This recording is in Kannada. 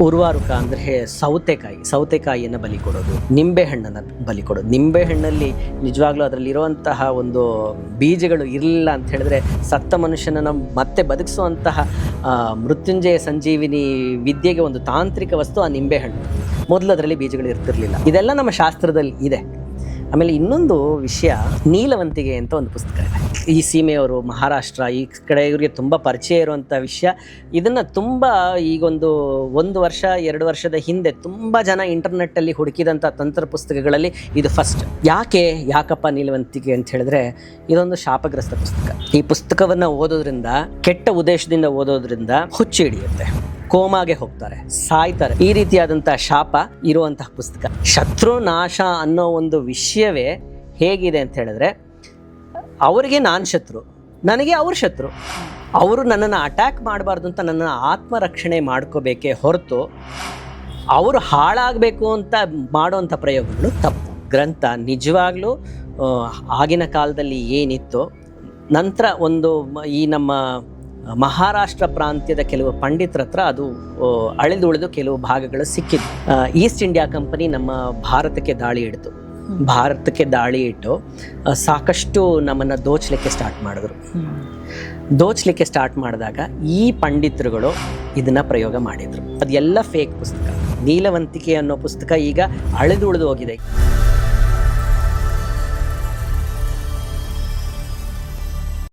ಉರ್ವಾರುಕ ಅಂದರೆ ಸೌತೆಕಾಯಿಯನ್ನು ಬಲಿ ಕೊಡೋದು, ನಿಂಬೆಹಣ್ಣನ್ನು ಬಲಿ ಕೊಡೋದು. ನಿಂಬೆಹಣ್ಣಲ್ಲಿ ನಿಜವಾಗ್ಲೂ ಅದರಲ್ಲಿರುವಂತಹ ಒಂದು ಬೀಜಗಳು ಇರಲಿಲ್ಲ ಅಂತ ಹೇಳಿದ್ರೆ ಸತ್ತ ಮನುಷ್ಯನನ್ನು ಮತ್ತೆ ಬದುಕಿಸುವಂತಹ ಮೃತ್ಯುಂಜಯ ಸಂಜೀವಿನಿ ವಿದ್ಯೆಗೆ ಒಂದು ತಾಂತ್ರಿಕ ವಸ್ತು ಆ ನಿಂಬೆಹಣ್ಣು. ಮೊದಲು ಅದರಲ್ಲಿ ಬೀಜಗಳು ಇರ್ತಿರ್ಲಿಲ್ಲ. ಇದೆಲ್ಲ ನಮ್ಮ ಶಾಸ್ತ್ರದಲ್ಲಿ ಇದೆ. ಆಮೇಲೆ ಇನ್ನೊಂದು ವಿಷಯ, ನೀಲವಂತಿಗೆ ಅಂತ ಒಂದು ಪುಸ್ತಕ ಇದೆ. ಈ ಸೀಮೆಯವರು, ಮಹಾರಾಷ್ಟ್ರ ಈ ಕಡೆ ಇವರಿಗೆ ತುಂಬ ಪರಿಚಯ ಇರುವಂಥ ವಿಷಯ. ಇದನ್ನು ತುಂಬ ಈಗೊಂದು 1 ವರ್ಷ 2 ವರ್ಷದ ಹಿಂದೆ ತುಂಬ ಜನ ಇಂಟರ್ನೆಟ್ಟಲ್ಲಿ ಹುಡುಕಿದಂಥ ತಂತ್ರ ಪುಸ್ತಕಗಳಲ್ಲಿ ಇದು ಫಸ್ಟ್. ಯಾಕಪ್ಪ ನೀಲವಂತಿಗೆ ಅಂತ ಹೇಳಿದ್ರೆ, ಇದೊಂದು ಶಾಪಗ್ರಸ್ತ ಪುಸ್ತಕ. ಈ ಪುಸ್ತಕವನ್ನು ಓದೋದ್ರಿಂದ, ಕೆಟ್ಟ ಉದ್ದೇಶದಿಂದ ಓದೋದ್ರಿಂದ ಹುಚ್ಚು ಹಿಡಿಯುತ್ತೆ, ಕೋಮಾಗೆ ಹೋಗ್ತಾರೆ, ಸಾಯ್ತಾರೆ. ಈ ರೀತಿಯಾದಂತಹ ಶಾಪ ಇರುವಂತಹ ಪುಸ್ತಕ. ಶತ್ರುನಾಶ ಅನ್ನೋ ಒಂದು ವಿಷಯವೇ ಹೇಗಿದೆ ಅಂತ ಹೇಳಿದ್ರೆ, ಅವರಿಗೆ ನಾನು ಶತ್ರು, ನನಗೆ ಅವ್ರ ಶತ್ರು. ಅವರು ನನ್ನನ್ನು ಅಟ್ಯಾಕ್ ಮಾಡಬಾರ್ದು ಅಂತ ನನ್ನನ್ನು ಆತ್ಮರಕ್ಷಣೆ ಮಾಡ್ಕೋಬೇಕೇ ಹೊರತು ಅವರು ಹಾಳಾಗಬೇಕು ಅಂತ ಮಾಡುವಂಥ ಪ್ರಯೋಗಗಳು ತಪ್ಪು. ಗ್ರಂಥ ನಿಜವಾಗ್ಲೂ ಆಗಿನ ಕಾಲದಲ್ಲಿ ಏನಿತ್ತು, ನಂತರ ಒಂದು ಈ ನಮ್ಮ ಮಹಾರಾಷ್ಟ್ರ ಪ್ರಾಂತ್ಯದ ಕೆಲವು ಪಂಡಿತರ ಹತ್ರ ಅದು ಅಳಿದುಳಿದು ಕೆಲವು ಭಾಗಗಳು ಸಿಕ್ಕಿದ್ದು. ಈಸ್ಟ್ ಇಂಡಿಯಾ ಕಂಪನಿ ನಮ್ಮ ಭಾರತಕ್ಕೆ ದಾಳಿ ಇಟ್ಟು ಸಾಕಷ್ಟು ನಮ್ಮನ್ನು ದೋಚಲಿಕ್ಕೆ ಸ್ಟಾರ್ಟ್ ಮಾಡಿದಾಗ ಈ ಪಂಡಿತರುಗಳು ಇದನ್ನು ಪ್ರಯೋಗ ಮಾಡಿದರು. ಅದೆಲ್ಲ ಫೇಕ್ ಪುಸ್ತಕ. ನೀಲವಂತಿಕೆ ಅನ್ನೋ ಪುಸ್ತಕ ಈಗ ಅಳಿದುಳಿದು ಹೋಗಿದೆ.